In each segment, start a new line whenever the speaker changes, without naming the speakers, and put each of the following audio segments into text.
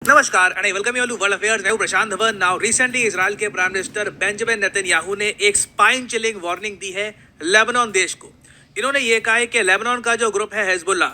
नमस्कार and I welcome you all to World Affairs. मैं हूं प्रशांत धवन. Now recently इजराइल के प्राइम मिनिस्टर बेंजामिन नेतन्याहू ने एक स्पाइन चिलिंग वार्निंग दी है लेबनान देश को. इन्होंने ये कहा है कि लेबनान का जो ग्रुप है हिजबुल्ला,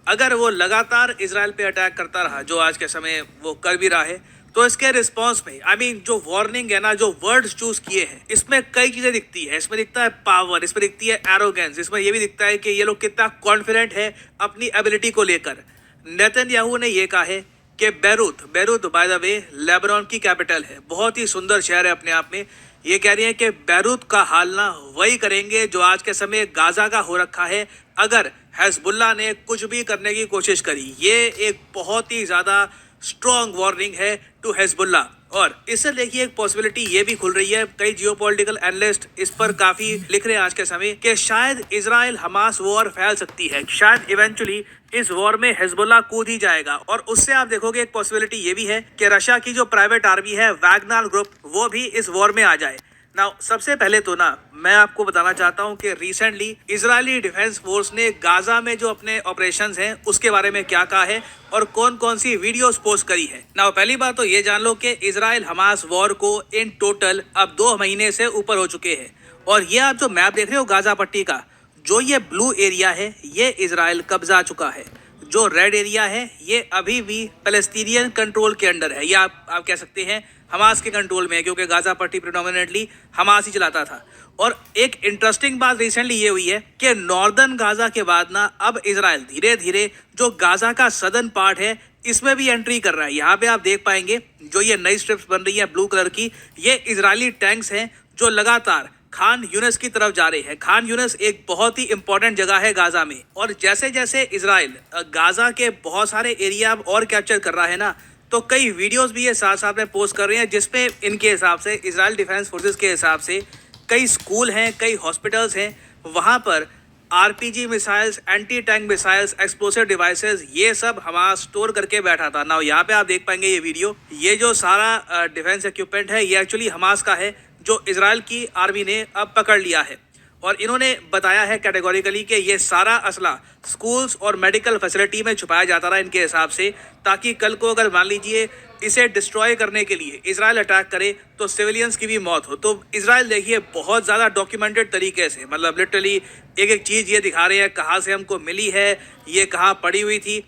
अगर वो लगातार इजराइल पे अटैक करता रहा, जो आज के समय वो कर भी रहा है, तो इसके रिस्पॉन्स में जो वार्निंग है ना, जो वर्ड्स चूज किए हैं, इसमें कई चीजें दिखती है. इसमें दिखता है पावर, इसमें दिखती है एरोगेंस, इसमें ये भी दिखता है कि ये लोग कितना कॉन्फिडेंट है अपनी एबिलिटी को लेकर. नेतन्याहू ने ये कहा है कि Beirut by the way Lebanon की कैपिटल है, बहुत ही सुंदर शहर है अपने आप में. ये कह रही है कि बैरूत का हाल ना वही करेंगे जो आज के समय गाजा का हो रखा है अगर हिजबुल्लाह ने कुछ भी करने की कोशिश करी. ये एक बहुत ही ज़्यादा स्ट्रॉन्ग वार्निंग है टू हिजबुल्लाह. और इससे देखिए एक पॉसिबिलिटी ये भी खुल रही है, कई जियोपॉलिटिकल एनालिस्ट इस पर काफी लिख रहे हैं आज के समय कि शायद इजराइल हमास वॉर फैल सकती है. शायद इवेंचुअली इस वॉर में हिजबुल्लाह कूद ही जाएगा. और उससे आप देखोगे एक पॉसिबिलिटी ये भी है कि रशिया की जो प्राइवेट आर्मी है वैगनर ग्रुप, वो भी इस वॉर में आ जाए. नाउ सबसे पहले तो ना मैं आपको बताना चाहता हूं कि रिसेंटली इजरायली डिफेंस फोर्स ने गाजा में जो अपने ऑपरेशंस हैं उसके बारे में क्या कहा है और कौन कौन सी वीडियोस पोस्ट करी है. नाउ पहली बात तो ये जान लो कि इजराइल हमास वॉर को इन टोटल अब 2 महीने से ऊपर हो चुके हैं. और ये आप जो मैप देख रहे हो गाजा पट्टी का, जो ये ब्लू एरिया है ये इजराइल कब्जा चुका है. जो रेड एरिया है ये अभी भी पैलेस्टीनियन कंट्रोल के अंडर है, या आप कह सकते हैं हमास के कंट्रोल में है, क्योंकि गाजा पट्टी प्रेडोमिनेटली हमास ही चलाता था. और एक इंटरेस्टिंग बात रिसेंटली ये हुई है कि नॉर्दर्न गाजा के बाद ना अब इजराइल धीरे धीरे जो गाजा का सदर्न पार्ट है इसमें भी एंट्री कर रहा है. यहाँ पे आप देख पाएंगे जो ये नई स्ट्रिप्स बन रही है ब्लू कलर की, ये इजरायली टैंक्स हैं जो लगातार खान यूनिस की तरफ जा रहे हैं. खान यूनिस एक बहुत ही इंपॉर्टेंट जगह है गाजा में. और जैसे जैसे इजराइल गाजा के बहुत सारे एरिया और कैप्चर कर रहा है ना, तो कई वीडियोस भी ये साथ साथ में पोस्ट कर रहे हैं जिसमें इनके हिसाब से इजराइल डिफेंस फोर्सेस के हिसाब से कई स्कूल हैं, कई हॉस्पिटल्स हैं, वहाँ पर RPG missiles, anti tank missiles, explosive devices, ये सब हमास स्टोर करके बैठा था. ना यहाँ पे आप देख पाएंगे ये वीडियो, ये जो सारा डिफेंस इक्विपमेंट है ये एक्चुअली हमास का है जो इजराइल की आर्मी ने अब पकड़ लिया है. और इन्होंने बताया है कैटेगोरिकली कि ये सारा असला स्कूल्स और मेडिकल फैसिलिटी में छुपाया जाता रहा इनके हिसाब से, ताकि कल को अगर मान लीजिए इसे डिस्ट्रॉय करने के लिए इजराइल अटैक करे तो सिविलियंस की भी मौत हो. तो इजराइल देखिए बहुत ज़्यादा डॉक्यूमेंटेड तरीके से, मतलब लिटरली एक एक चीज़ ये दिखा रहे हैं कहाँ से हमको मिली है, ये कहाँ पड़ी हुई थी.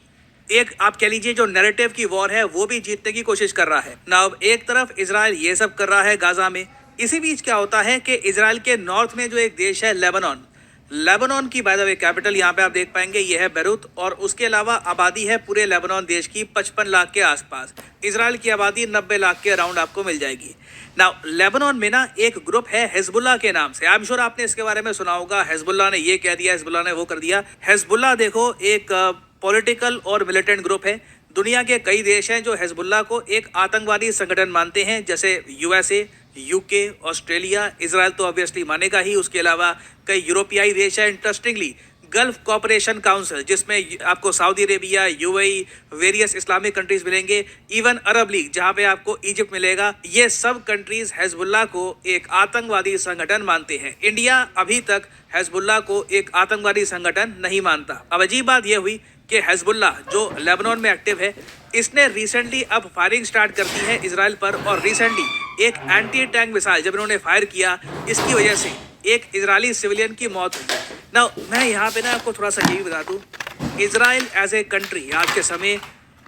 एक आप कह लीजिए जो नैरेटिव की वॉर है वो भी जीतने की कोशिश कर रहा है ना. अब एक तरफ इजराइल ये सब कर रहा है गाजा में, इसी बीच क्या होता है कि इजराइल के नॉर्थ में जो एक देश है लेबनान की बाय द वे कैपिटल यहाँ पे आप देख पाएंगे ये है बैरूत. और उसके अलावा आबादी है पूरे लेबनान देश की 55 लाख के आसपास. इजराइल की आबादी 90 लाख के अराउंड आपको मिल जाएगी. नाउ लेबनान में ना एक ग्रुप है हिजबुल्लाह के नाम से, आई एम श्योर आपने इसके बारे में सुना होगा. हिजबुल्लाह ने ये कह दिया, हिजबुल्लाह ने वो कर दिया. हिजबुल्लाह देखो एक पॉलिटिकल और मिलिटेंट ग्रुप है. दुनिया के कई देश हैं जो हिजबुल्लाह को एक आतंकवादी संगठन मानते हैं, जैसे यूएसए, यूके, ऑस्ट्रेलिया. इजराइल तो ऑब्वियसली मानेगा ही, उसके अलावा कई यूरोपियाई देश हैं. इंटरेस्टिंगली गल्फ कोऑपरेशन काउंसिल, जिसमें आपको Saudi Arabia, UAE, various Islamic countries मिलेंगे, इवन अरब लीग जहां पे आपको इजिप्ट मिलेगा, ये सब कंट्रीज हिजबुल्लाह को एक आतंकवादी संगठन मानते हैं. इंडिया अभी तक हिजबुल्लाह को एक आतंकवादी संगठन नहीं मानता. अब अजीब बात यह हुई कि हिजबुल्लाह जो लेबनान में एक्टिव है, इसने रिसेंटली अब फायरिंग स्टार्ट कर दी है इजराइल पर. और रिसेंटली एक एंटी टैंक मिसाइल जब इन्होंने फायर किया, इसकी वजह से एक इजरायली सिविलियन की मौत हुई. ना मैं यहाँ पे ना आपको थोड़ा सा ये भी बता दूँ, इजराइल एज ए कंट्री आज के समय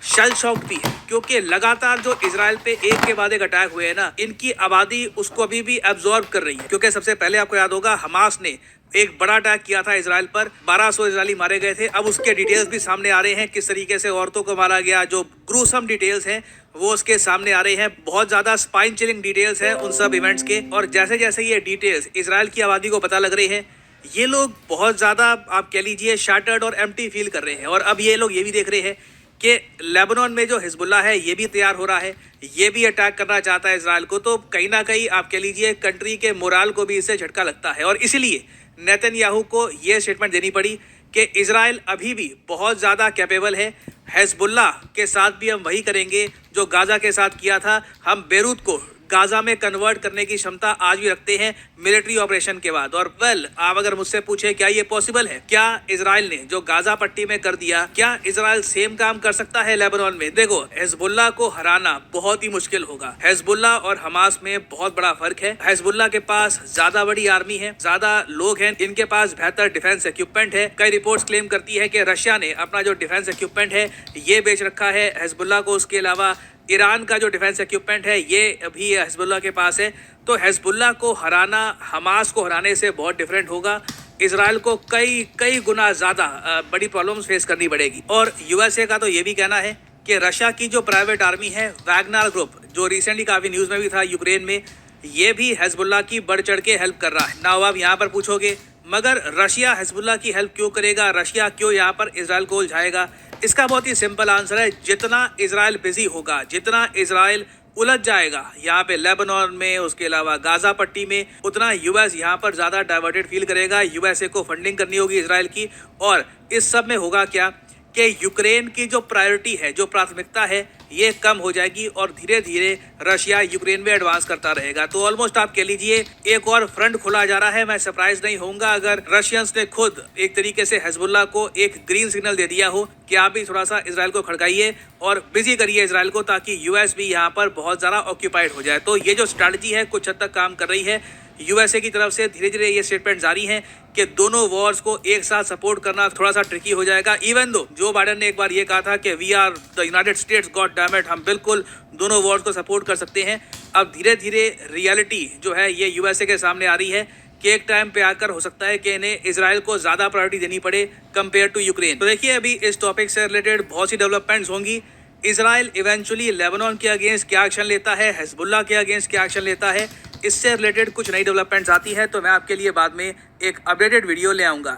शेल शॉक भी है, क्योंकि लगातार जो इजराइल पे एक के बाद एक अटैक हुए हैं ना, इनकी आबादी उसको अभी भी एब्जॉर्ब कर रही है. क्योंकि सबसे पहले आपको याद होगा हमास ने एक बड़ा अटैक किया था इजराइल पर, 1200 इजरायली मारे गए थे. अब उसके डिटेल्स भी सामने आ रहे हैं, किस तरीके से औरतों को मारा गया, जो ग्रूसम डिटेल्स हैं वो उसके सामने आ रहे हैं. बहुत ज़्यादा स्पाइन चिलिंग डिटेल्स हैं उन सब इवेंट्स के. और जैसे जैसे ये डिटेल्स इजराइल की आबादी को पता लग रही है, ये लोग बहुत ज़्यादा आप कह लीजिए शैटर्ड और एम्प्टी फील कर रहे हैं. और अब ये लोग ये भी देख रहे हैं कि लेबनान में जो हिजबुल्लाह है ये भी तैयार हो रहा है, ये भी अटैक करना चाहता है इजराइल को. तो कहीं ना कहीं आप कह लीजिए कंट्री के मोराल को भी इससे झटका लगता है. और इसीलिए नेतन्याहू को ये स्टेटमेंट देनी पड़ी कि इजराइल अभी भी बहुत ज़्यादा कैपेबल है. हिजबुल्लाह के साथ भी हम वही करेंगे जो गाजा के साथ किया था, हम बैरूत को गाजा में कन्वर्ट करने की क्षमता आज भी रखते हैं मिलिट्री ऑपरेशन के बाद। और आप अगर मुझसे पूछे क्या ये पॉसिबल है, क्या इजराइल ने जो गाजा पट्टी में कर दिया, क्या इजराइल सेम काम कर सकता है लेबनान में? देखो, हिजबुल्लाह को हराना बहुत ही मुश्किल होगा। हिजबुल्लाह और हमास में बहुत बड़ा फर्क है। हिजबुल्लाह के पास ज्यादा बड़ी आर्मी है, ज्यादा लोग हैं, इनके पास बेहतर डिफेंस इक्विपमेंट है। कई रिपोर्ट्स क्लेम करती है कि रशिया ने अपना जो डिफेंस इक्विपमेंट है ये बेच रखा है हिजबुल्लाह को। उसके अलावा ईरान का जो डिफेंस इक्विपमेंट है ये अभी हिजबुल्लाह के पास है। तो हिजबुल्लाह को हराना हमास को हराने से बहुत डिफरेंट होगा। इजराइल को कई गुना ज्यादा बड़ी प्रॉब्लम्स फेस करनी पड़ेगी। और यूएसए का तो ये भी कहना है कि रशिया की जो प्राइवेट आर्मी है वैगनर ग्रुप, जो रिसेंटली काफी न्यूज में भी था यूक्रेन में, ये भी हिजबुल्लाह की बढ़ चढ़ के हेल्प कर रहा है ना। आप यहाँ पर पूछोगे मगर रशिया हिजबुल्लाह की हेल्प क्यों करेगा, रशिया क्यों यहाँ पर इजराइल को उलझाएगा? इसका बहुत ही सिंपल आंसर है, जितना इजराइल बिजी होगा, जितना इजराइल उलझ जाएगा यहाँ पे लेबनान में, उसके अलावा गाजा पट्टी में, उतना यूएस यहाँ पर ज्यादा डाइवर्टेड फील करेगा। यूएसए को फंडिंग करनी होगी इजराइल की। और इस सब में होगा क्या कि यूक्रेन की जो प्रायोरिटी है, जो प्राथमिकता है, ये कम हो जाएगी और धीरे धीरे रशिया यूक्रेन में एडवांस करता रहेगा। तो ऑलमोस्ट आप कह लीजिए एक और फ्रंट खोला जा रहा है। मैं सरप्राइज नहीं होऊंगा अगर रशियंस ने खुद एक तरीके से हिजबुल्लाह को एक ग्रीन सिग्नल दे दिया हो कि आप भी थोड़ा सा इजराइल को खड़काइए और बिजी करिए इजराइल को, ताकि यूएस भी यहाँ पर बहुत ज्यादा ऑक्यूपाइड हो जाए। तो ये जो स्ट्रैटेजी है कुछ हद तक काम कर रही है। यूएसए की तरफ से धीरे धीरे ये स्टेटमेंट जारी है कि दोनों वॉर्स को एक साथ सपोर्ट करना थोड़ा सा ट्रिकी हो जाएगा। इवन दो जो बाइडेन ने एक बार ये कहा था कि we are the United States, God damn it, हम बिल्कुल दोनों वॉर्स को सपोर्ट कर सकते हैं। अब धीरे धीरे रियलिटी जो है ये यूएसए के सामने आ रही है कि एक टाइम पे आकर हो सकता है कि इन्हें इजराइल को ज्यादा प्रायोरिटी देनी पड़े कंपेयर टू यूक्रेन। तो देखिए अभी इस टॉपिक से रिलेटेड बहुत सी डेवलपमेंट्स होंगी। इजराइल इवेंचुअली लेबनान के अगेंस्ट क्या एक्शन लेता है, हिजबुल्लाह के अगेंस्ट क्या एक्शन लेता है, इससे रिलेटेड कुछ नई डेवलपमेंट्स आती है तो मैं आपके लिए बाद में एक अपडेटेड वीडियो ले आऊँगा।